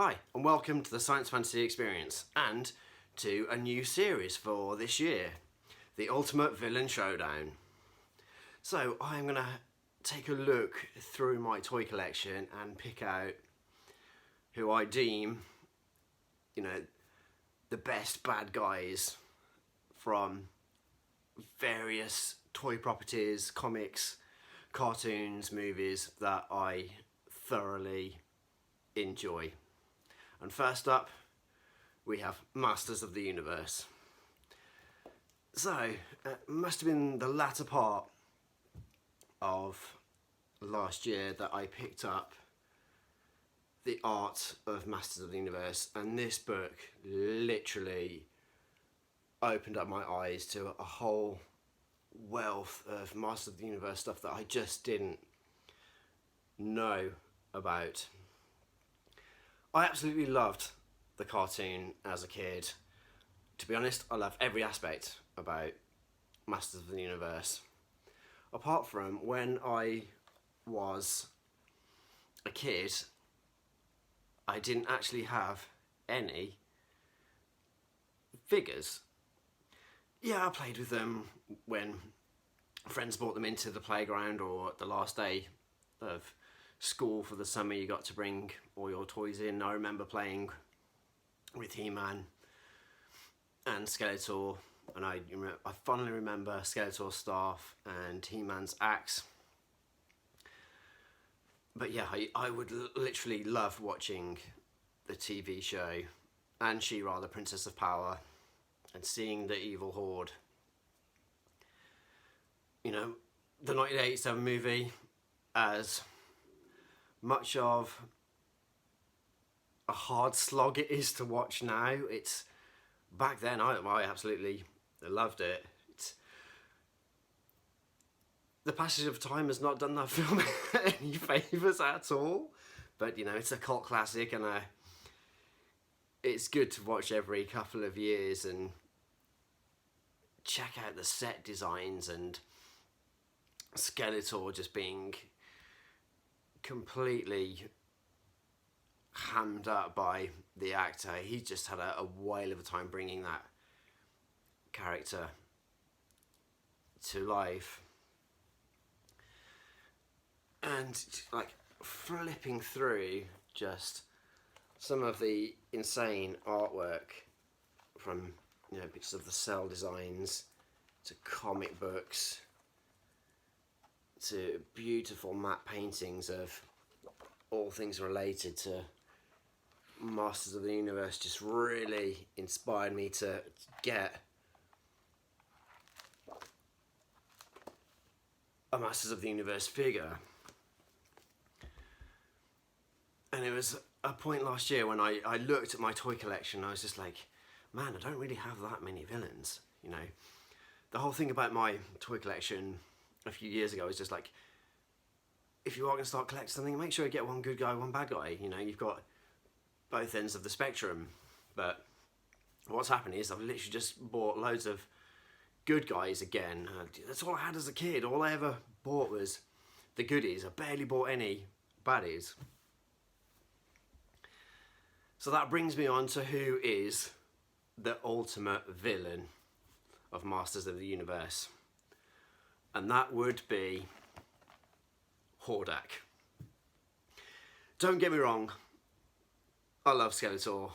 Hi, and welcome to the Science Fantasy Experience, and to a new series for this year, the Ultimate Villain Showdown. So I'm going to take a look through my toy collection and pick out who I deem, the best bad guys from various toy properties, comics, cartoons, movies that I thoroughly enjoy. And first up, we have Masters of the Universe. So, it must have been the latter part of last year that I picked up the art of Masters of the Universe, and this book literally opened up my eyes to a whole wealth of Masters of the Universe stuff that I just didn't know about. I absolutely loved the cartoon as a kid. To be honest, I love every aspect about Masters of the Universe. Apart from when I was a kid, I didn't actually have any figures. Yeah, I played with them when friends brought them into the playground, or the last day of school for the summer you got to bring all your toys in. I remember playing with He-Man and Skeletor, and I fondly remember Skeletor's staff and He-Man's axe. But yeah, I would literally love watching the TV show and She-Ra, the Princess of Power, and seeing the Evil Horde. The 1987 movie, as much of a hard slog it is to watch now, it's back then I absolutely loved it. The passage of time has not done that film any favours at all, but it's a cult classic, and it's good to watch every couple of years and check out the set designs and Skeletor just being completely hammed up by the actor. He just had a whale of a time bringing that character to life. And flipping through just some of the insane artwork, from pictures of the cell designs to comic books to beautiful matte paintings of all things related to Masters of the Universe, just really inspired me to get a Masters of the Universe figure. And it was a point last year when I looked at my toy collection, I was just like, man, I don't really have that many villains. The whole thing about my toy collection a few years ago was just like, if you are going to start collecting something, make sure you get one good guy, one bad guy. You've got both ends of the spectrum. But what's happened is I've literally just bought loads of good guys again. That's all I had as a kid. All I ever bought was the goodies. I barely bought any baddies. So that brings me on to who is the ultimate villain of Masters of the Universe. And that would be Hordak. Don't get me wrong, I love Skeletor.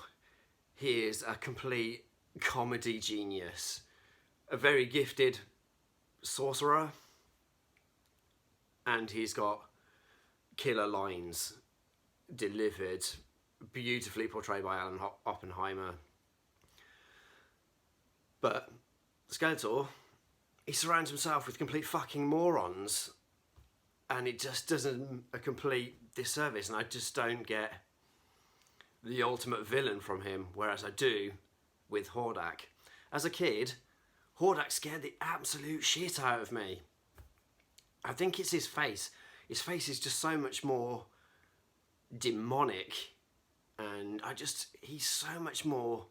He is a complete comedy genius, a very gifted sorcerer, and he's got killer lines delivered, beautifully portrayed by Alan Oppenheimer. But Skeletor, he surrounds himself with complete fucking morons, and it just does him a complete disservice, and I just don't get the ultimate villain from him, whereas I do with Hordak. As a kid, Hordak scared the absolute shit out of me. I think it's his face. His face is just so much more demonic, and he's so much more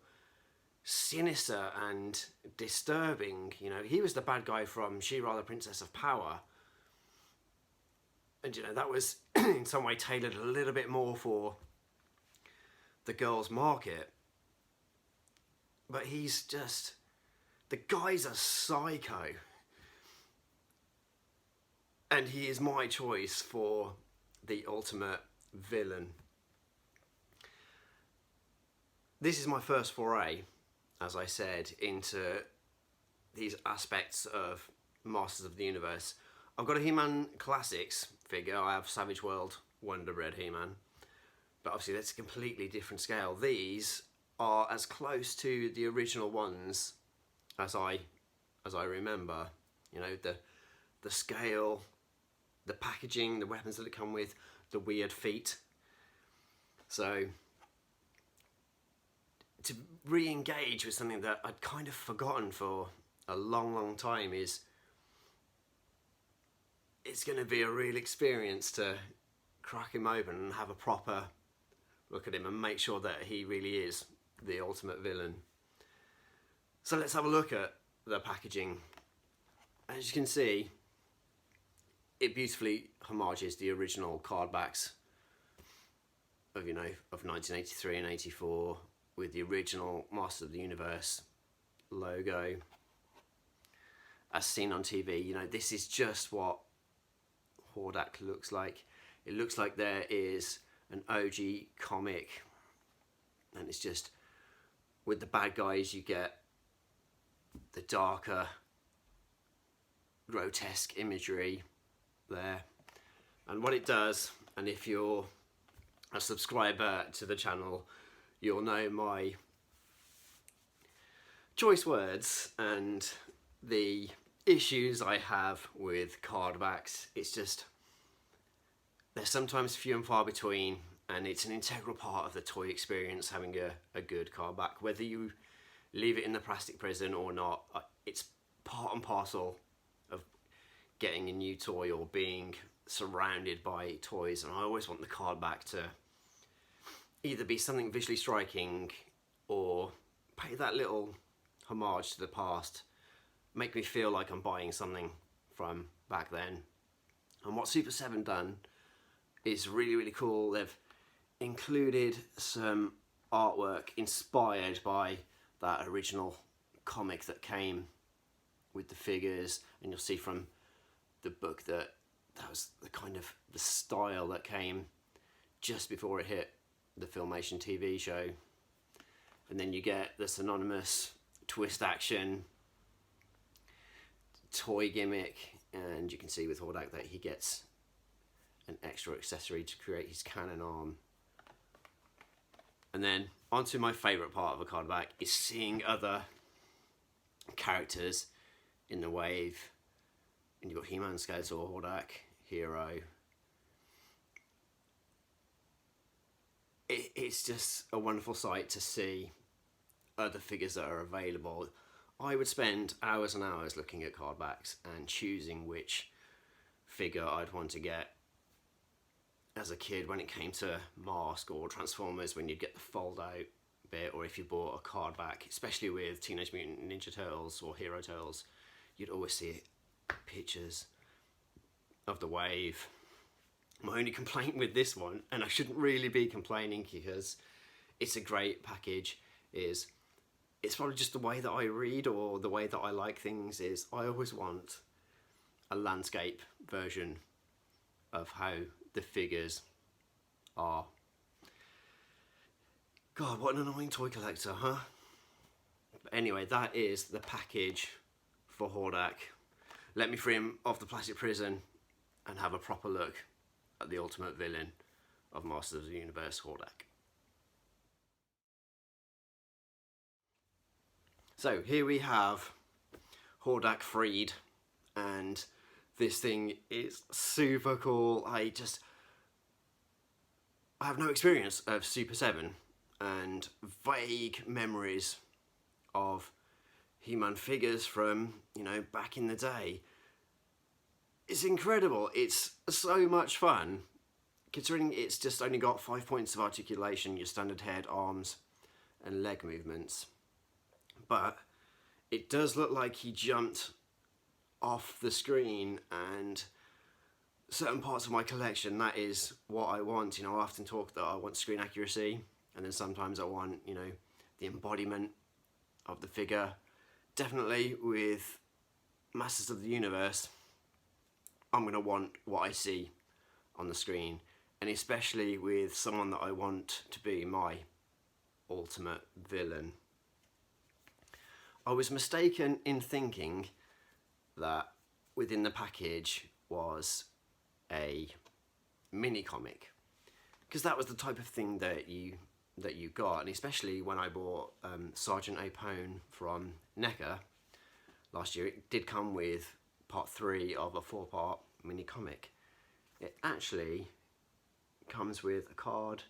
sinister and disturbing. He was the bad guy from She-Ra, the Princess of Power, and that was in some way tailored a little bit more for the girls' market. But he's just, the guy's a psycho. And he is my choice for the ultimate villain. This is my first foray, as I said, into these aspects of Masters of the Universe. I've got a He-Man Classics figure. I have Savage World Wonder Bread He-Man. But obviously that's a completely different scale. These are as close to the original ones as I remember. You know, the scale, the packaging, the weapons that it come with, the weird feet. So to re-engage with something that I'd kind of forgotten for a long time it's going to be a real experience to crack him open and have a proper look at him and make sure that he really is the ultimate villain. So let's have a look at the packaging. As you can see, it beautifully homages the original card backs of, you know, of 1983 and 84 with the original Master of the Universe logo as seen on TV. You know, this is just what Hordak looks like. It looks like there is an OG comic, and it's just with the bad guys you get the darker grotesque imagery there. And what it does, and if you're a subscriber to the channel, you'll know my choice words and the issues I have with card backs. It's just, they're sometimes few and far between, and it's an integral part of the toy experience having a good card back. Whether you leave it in the plastic prison or not, it's part and parcel of getting a new toy or being surrounded by toys. And I always want the card back to either be something visually striking or pay that little homage to the past, make me feel like I'm buying something from back then. And what Super 7 done is really cool. They've included some artwork inspired by that original comic that came with the figures, and you'll see from the book that was the kind of the style that came just before it hit the Filmation TV show. And then you get the synonymous twist action toy gimmick, and you can see with Hordak that he gets an extra accessory to create his cannon arm. And then onto my favourite part of a card back is seeing other characters in the wave. And you've got He-Man, Skeletor, Hordak, Hero. It's just a wonderful sight to see other figures that are available. I would spend hours and hours looking at card backs and choosing which figure I'd want to get. As a kid, when it came to Mask or Transformers, when you'd get the fold out bit, or if you bought a card back, especially with Teenage Mutant Ninja Turtles or Hero Turtles, you'd always see pictures of the wave. My only complaint with this one, and I shouldn't really be complaining because it's a great package, is it's probably just the way that I read or the way that I like things, is I always want a landscape version of how the figures are. God, what an annoying toy collector, huh? But anyway, that is the package for Hordak. Let me free him off the plastic prison and have a proper look at the ultimate villain of Masters of the Universe, Hordak. So here we have Hordak freed, and this thing is super cool. I have no experience of Super 7 and vague memories of He-Man figures from, you know, back in the day. It's incredible. It's so much fun, considering it's just only got 5 points of articulation, your standard head, arms and leg movements. But it does look like he jumped off the screen, and certain parts of my collection, that is what I want. You know, I often talk that I want screen accuracy. and then sometimes I want, you know, the embodiment of the figure. Definitely with Masters of the Universe, I'm going to want what I see on the screen, and especially with someone that I want to be my ultimate villain. I was mistaken in thinking that within the package was a mini comic, because that was the type of thing that you got, and especially when I bought Sergeant Apone from NECA last year, it did come with part 3 of a 4-part mini comic. It actually comes with a card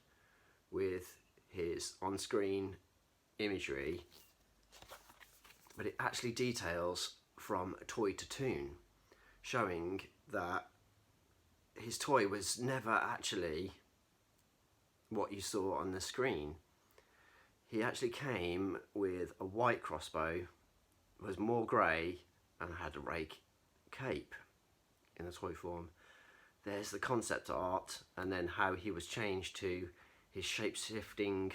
with his on-screen imagery, but it actually details from toy to toon, showing that his toy was never actually what you saw on the screen. He actually came with a white crossbow, was more grey, and had a rake cape in the toy form. There's the concept art, and then how he was changed to his shape-shifting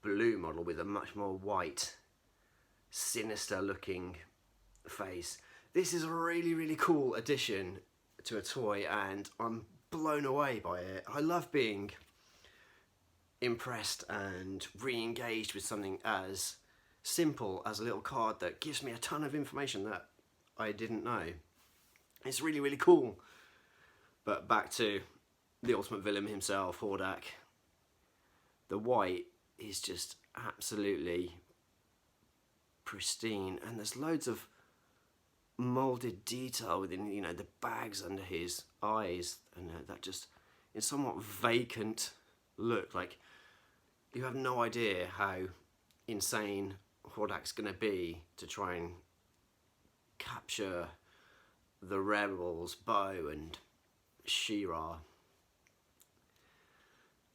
blue model with a much more white, sinister looking face. This is a really, really cool addition to a toy, and I'm blown away by it. I love being impressed and re-engaged with something as simple as a little card that gives me a ton of information that I didn't know. It's really, really cool. But back to the ultimate villain himself, Hordak. The white is just absolutely pristine, and there's loads of molded detail within, you know, the bags under his eyes, and that just in somewhat vacant look. Like, you have no idea how insane Hordak's gonna be to try and capture the rebels, Bo and She-Ra.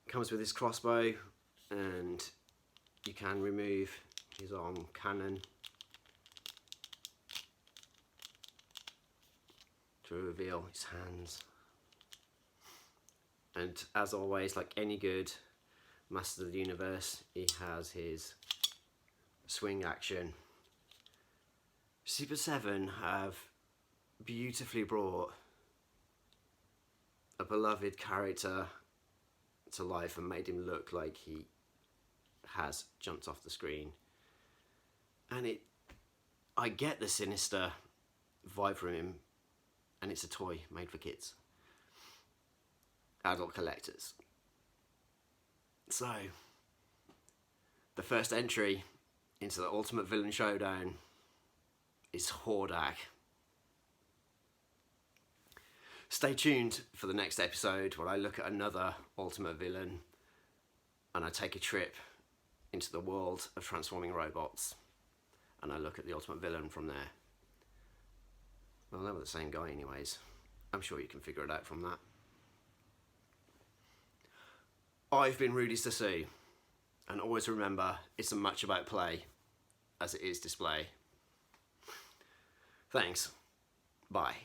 Comes with his crossbow, and you can remove his arm cannon to reveal his hands. And as always, like any good Master of the Universe, he has his swing action. Super 7 have beautifully brought a beloved character to life and made him look like he has jumped off the screen. And I get the sinister vibe from him, and it's a toy made for kids, adult collectors. So, the first entry into the Ultimate Villain Showdown is Hordak. Stay tuned for the next episode where I look at another Ultimate Villain and I take a trip into the world of transforming robots, and I look at the Ultimate Villain from there. Well, they were the same guy anyways. I'm sure you can figure it out from that. I've been Rudy Sassu, and always remember, it's as much about play as it is display. Thanks. Bye.